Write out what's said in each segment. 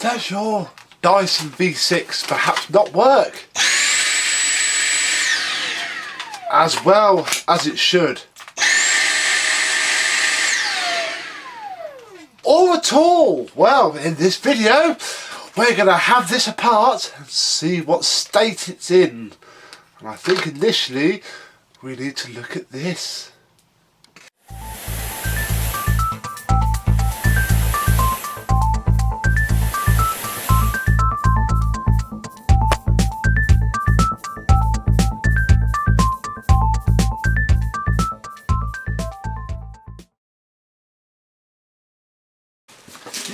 Does your Dyson V6 perhaps not work as well as it should? Or at all? Well, in this video we're going to have this apart and see what state it's in. And I think initially we need to look at this.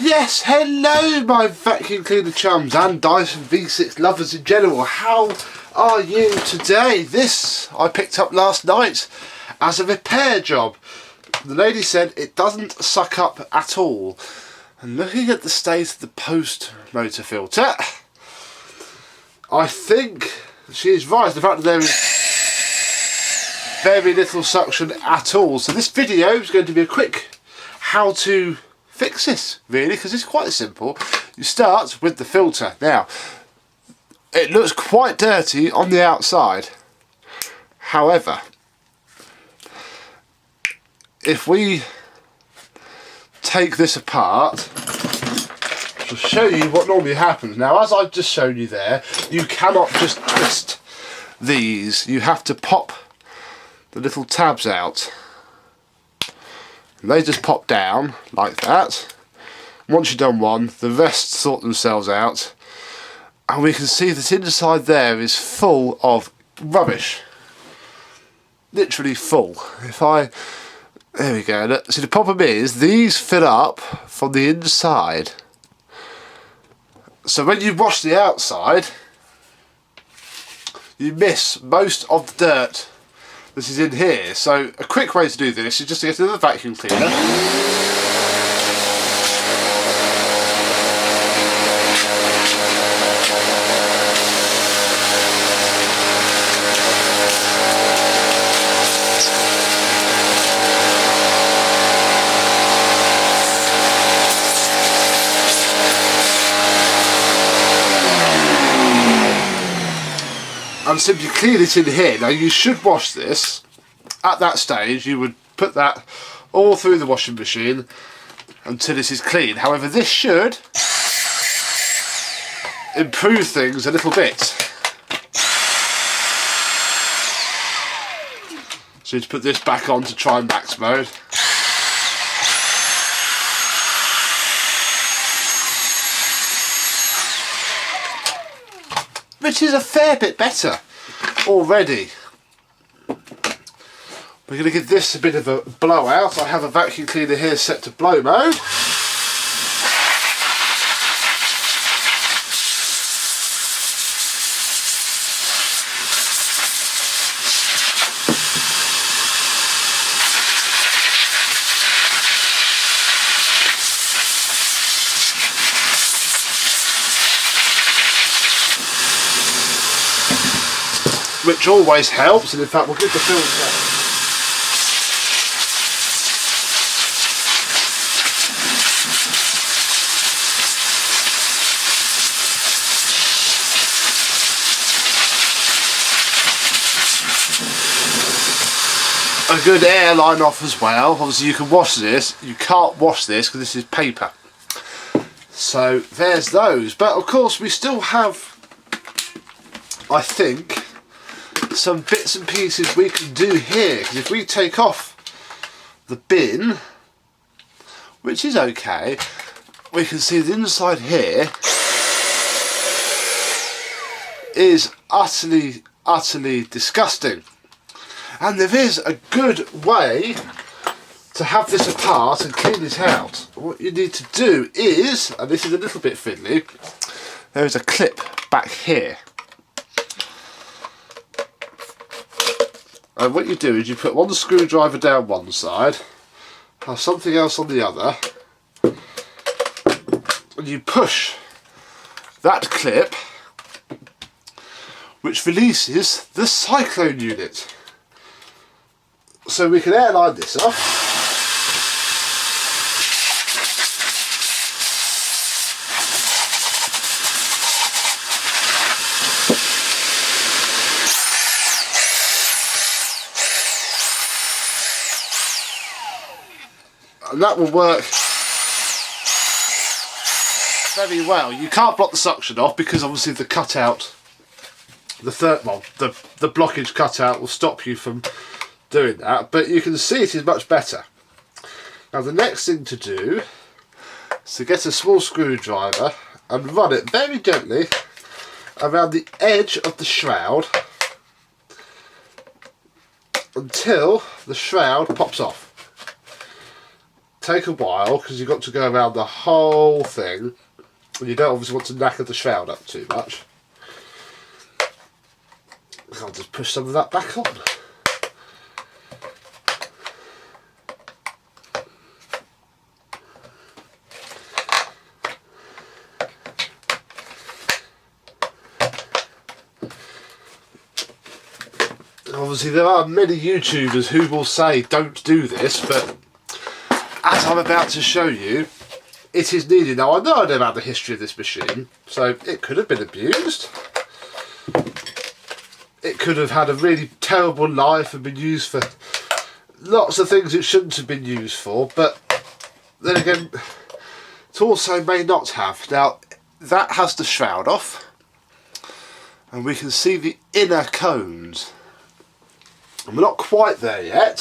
Yes, hello my vacuum cleaner chums and Dyson V6 lovers in general. How are you today? This I picked up last night as a repair job. The lady said it doesn't suck up at all. And looking at the state of the post motor filter, I think she is right. The fact that there is very little suction at all. So this video is going to be a quick how to fix this, really, because it's quite simple. You start with the filter. Now, it looks quite dirty on the outside. However, if we take this apart, I'll show you what normally happens. Now, as I've just shown you there, you cannot just twist these. You have to pop the little tabs out. And they just pop down like that. Once you've done one, the rest sort themselves out, and we can see that inside there is full of rubbish. Literally full. There we go. See, the problem is these fill up from the inside. So when you wash the outside, you miss most of the dirt. This is in here. So a quick way to do this is just to get another vacuum cleaner. And simply clean it in here. Now you should wash this. At that stage you would put that all through the washing machine until this is clean. However, this should improve things a little bit. So you just put this back on to try max mode. Which is a fair bit better already. We're going to give this a bit of a blowout. I have a vacuum cleaner here set to blow mode. Which always helps, and in fact we'll give the filter a good air line off as well. Obviously you can wash this, you can't wash this because this is paper. So there's those, but of course we still have, I think, some bits and pieces we can do here, because if we take off the bin, which is okay, we can see the inside here is utterly disgusting. And there is a good way to have this apart and clean it out. What you need to do is, and this is a little bit fiddly, there is a clip back here. And what you do is you put one screwdriver down one side, have something else on the other, and you push that clip, which releases the Cyclone unit. So we can airline this off. and that will work very well. You can't block the suction off because obviously the cutout, the blockage cutout will stop you from doing that, but you can see it is much better. Now the next thing to do is to get a small screwdriver and run it very gently around the edge of the shroud until the shroud pops off. Take a while because you've got to go around the whole thing, and you don't obviously want to knacker the shroud up too much. I'll just push some of that back on. Obviously there are many YouTubers who will say don't do this, but as I'm about to show you, it is needed. Now I know about the history of this machine, so it could have been abused. It could have had a really terrible life and been used for lots of things it shouldn't have been used for, but then again, it also may not have. Now that has the shroud off, and we can see the inner cones. And we're not quite there yet.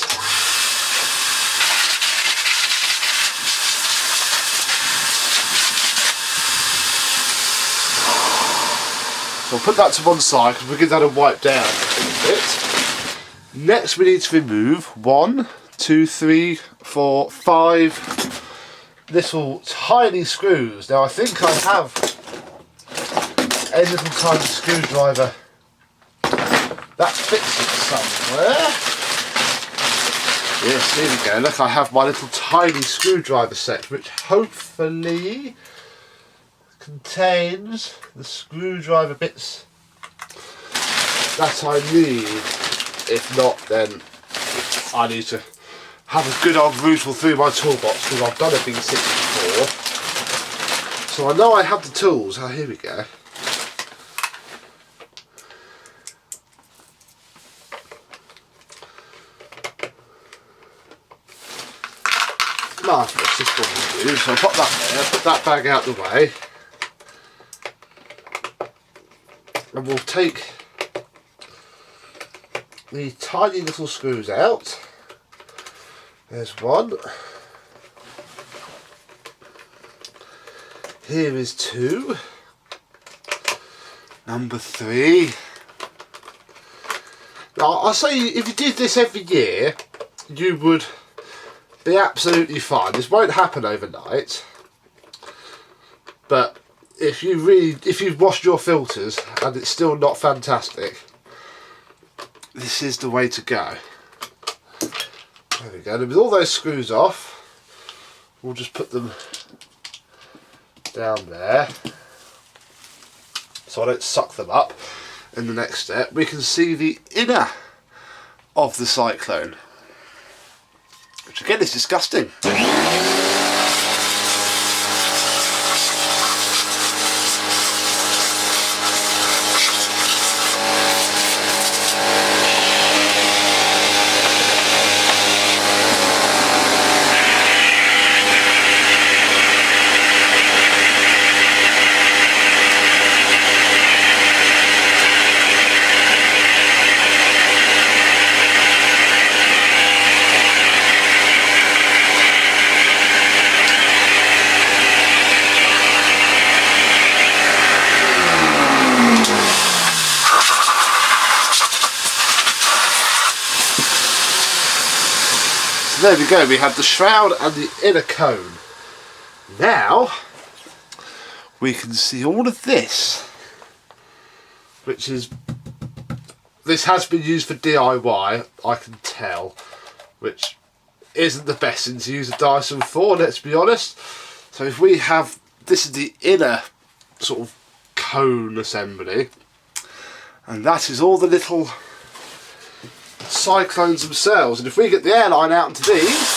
So I'll put that to one side because we'll give that a wipe down a bit. Next we need to remove 1, 2, 3, 4, 5 little tiny screws. Now I think I have a little tiny screwdriver that fits it somewhere. Yes, here we go. Look, I have my little tiny screwdriver set, which hopefully contains the screwdriver bits that I need. If not, then I need to have a good old rootle through my toolbox because I've done a V6 before. So I know I have the tools. Oh, here we go. Marvellous, this one will do. So I'll pop that there, put that bag out the way, and we'll take the tiny little screws out. There's one. Here is 2. Number 3. Now I'll say if you did this every year, you would be absolutely fine. This won't happen overnight, but if you've washed your filters and it's still not fantastic, this is the way to go. There we go. And with all those screws off, we'll just put them down there so I don't suck them up. In the next step, we can see the inner of the Cyclone, which again is disgusting. There we go, we have the shroud and the inner cone. Now we can see all of this, which is, this has been used for DIY, I can tell, which isn't the best thing to use a Dyson for, let's be honest. So if we have, this is the inner sort of cone assembly, and that is all the little Cyclones themselves. And if we get the airline out into these,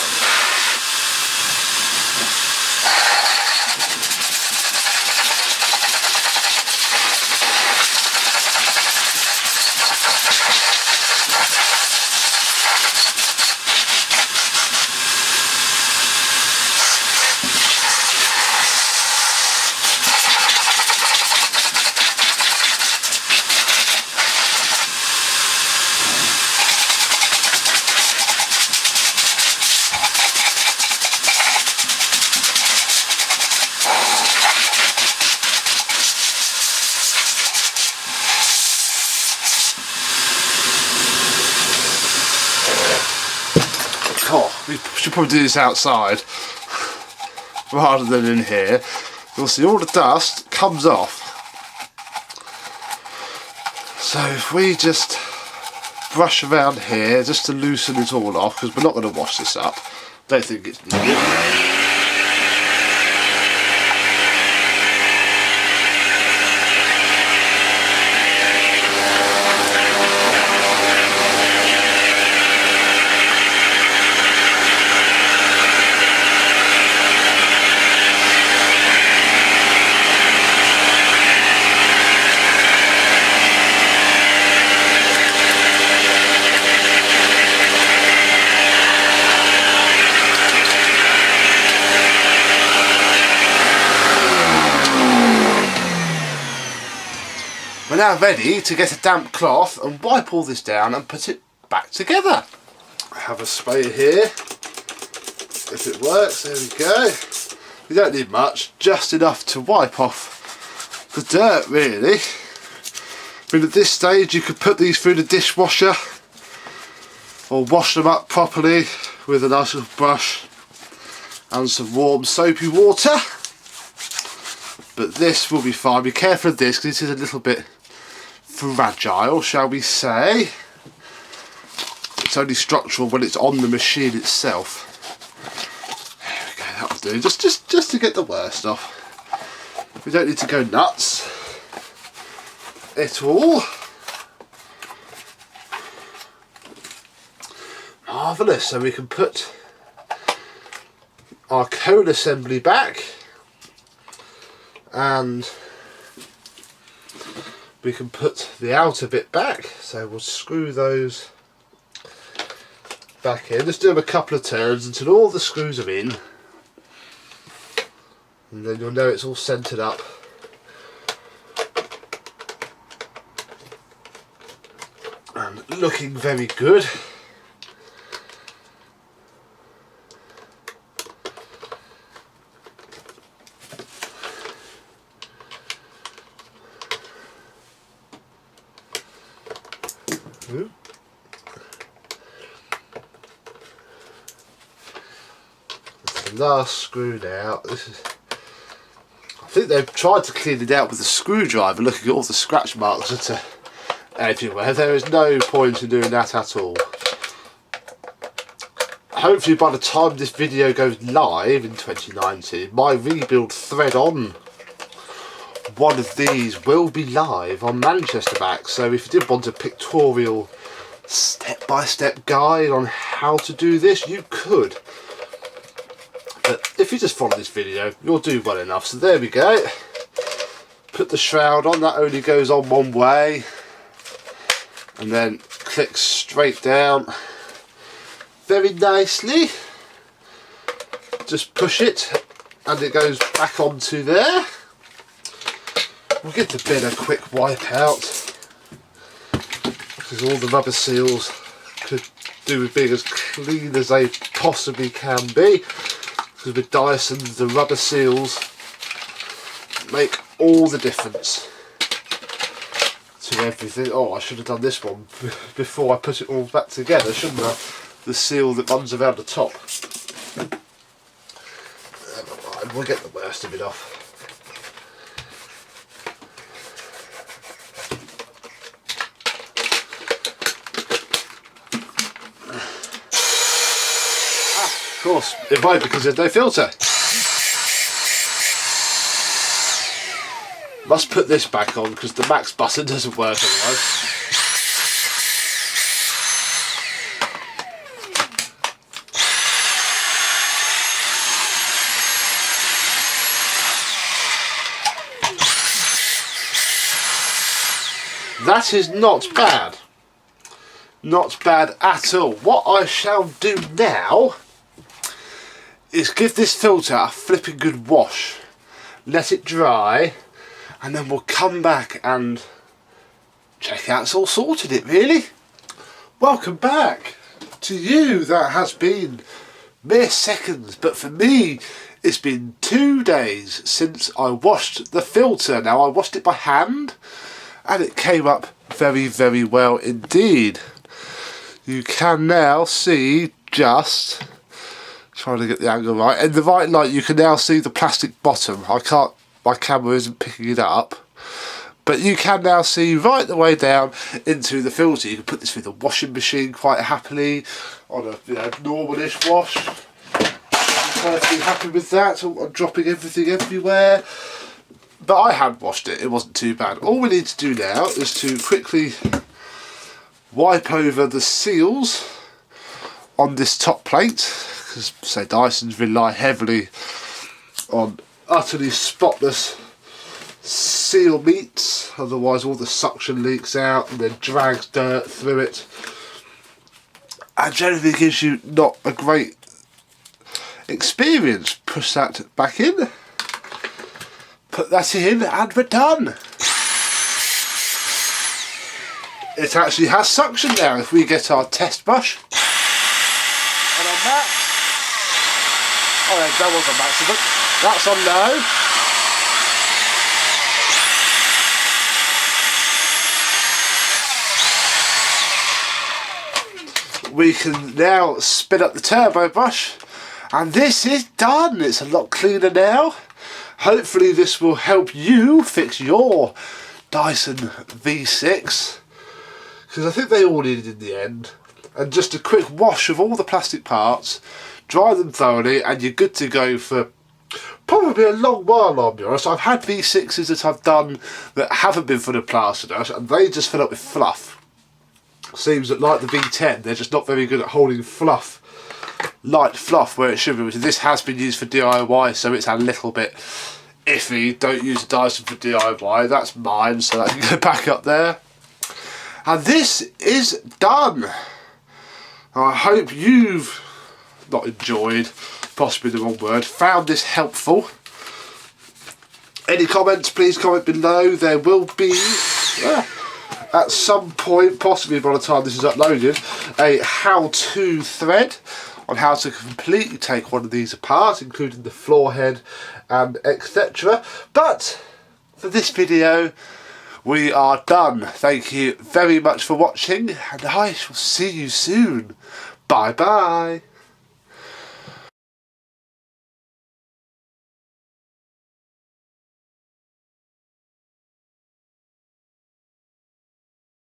we should probably do this outside rather than in here. You'll see all the dust comes off. So if we just brush around here just to loosen it all off, because we're not going to wash this up. Don't think it's needed. We're now ready to get a damp cloth and wipe all this down and put it back together. I have a sprayer here, if it works, there we go. We don't need much, just enough to wipe off the dirt really. I mean, at this stage you could put these through the dishwasher or wash them up properly with a nice little brush and some warm soapy water. But this will be fine. Be careful of this because it is a little bit fragile, shall we say. It's only structural when it's on the machine itself. There we go, that'll do. Just to get the worst off. We don't need to go nuts at all. Marvellous. So we can put our cone assembly back. And we can put the outer bit back, so we'll screw those back in. Just do them a couple of turns until all the screws are in, and then you'll know it's all centred up. And looking very good. The last screw now. This is. I think they've tried to clean it out with a screwdriver. Looking at all the scratch marks that are everywhere. There is no point in doing that at all. Hopefully, by the time this video goes live in 2019, my rebuild thread on one of these will be live on Manchester Back. So if you did want a pictorial step-by-step guide on how to do this, you could. But if you just follow this video, you'll do well enough. So there we go. Put the shroud on, that only goes on one way. And then click straight down very nicely. Just push it and it goes back onto there. We'll give the bin a quick wipe out, because all the rubber seals could do with being as clean as they possibly can be. Because with Dyson, the rubber seals make all the difference to everything. Oh, I should have done this one before I put it all back together, shouldn't I? The seal that runs around the top. Never mind, we'll get the worst of it off. Of course, it might because there's no filter. Must put this back on because the max button doesn't work otherwise. That is not bad. Not bad at all. What I shall do now is give this filter a flipping good wash, let it dry, and then we'll come back and check out it's all sorted it really. Welcome back to you. That has been mere seconds, but for me it's been 2 days since I washed the filter. Now I washed it by hand and it came up very, very well indeed. You can now see just Trying to get the angle right. In the right light you can now see the plastic bottom. My camera isn't picking it up. But you can now see right the way down into the filter. You can put this through the washing machine quite happily on a normal-ish wash. I'm perfectly happy with that. I'm dropping everything everywhere. But I hand washed it. It wasn't too bad. All we need to do now is to quickly wipe over the seals on this top plate, because say Dysons rely heavily on utterly spotless seal meats, otherwise all the suction leaks out and then drags dirt through it and generally gives you not a great experience. Push that back in, put that in, and we're done. It actually has suction now. If we get our test brush and on that, oh that was on maximum, that's on low. We can now spin up the turbo brush and this is done. It's a lot cleaner now. Hopefully this will help you fix your Dyson V6, because I think they all needed in the end. And just a quick wash of all the plastic parts, dry them thoroughly, and you're good to go for probably a long while, I'll be honest. I've had V6s that I've done that haven't been full of plaster and they just fill up with fluff. Seems that like the V10, they're just not very good at holding fluff, light fluff where it should be. This has been used for DIY, so it's a little bit iffy. Don't use a Dyson for DIY. That's mine, so that can go back up there. And this is done. I hope you've not enjoyed, possibly the wrong word, found this helpful. Any comments, please comment below. There will be at some point, possibly by the time this is uploaded, a how-to thread on how to completely take one of these apart, including the floor head and etc. But for this video we are done. Thank you very much for watching and I shall see you soon. Bye bye.